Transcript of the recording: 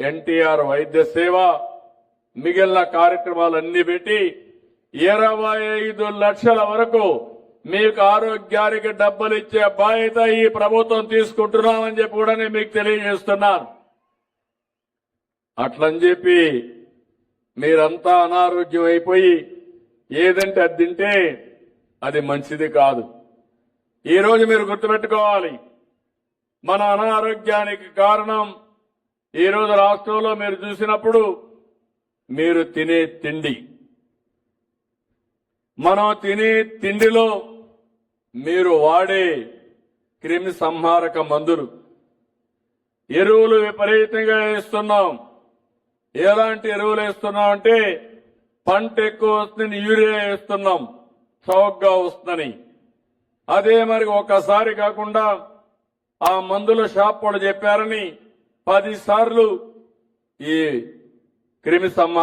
ఎన్టీఆర్ వైద్య సేవ మిగిలిన కార్యక్రమాలన్నీ పెట్టి 25 లక్షల వరకు మీకు ఆరోగ్యానికి డబ్బులు ఇచ్చే బాధ్యత ఈ ప్రభుత్వం తీసుకుంటున్నామని చెప్పి కూడా నేను మీకు తెలియజేస్తున్నాను. అట్లని చెప్పి మీరంతా అనారోగ్యం అయిపోయి ఏదంటే అది తింటే అది మంచిది కాదు. ఈ రోజు మీరు గుర్తుపెట్టుకోవాలి, మన అనారోగ్యానికి కారణం ఈ రోజు రాష్ట్రంలో మీరు చూసినప్పుడు మీరు తినే తిండి, మనం తినే తిండిలో మీరు వాడే క్రిమి సంహారక మందులు, ఎరువులు విపరీతంగా వేస్తున్నాం. ఎలాంటి ఎరువులు వేస్తున్నాం అంటే పంట ఎక్కువ వస్తుందని యూరియా వేస్తున్నాం, చౌకగా వస్తుందని. అదే మరి ఒకసారి కాకుండా ఆ మందుల షాప్ వాళ్ళు చెప్పారని 10 సార్లు ఈ క్రిమి సంహారక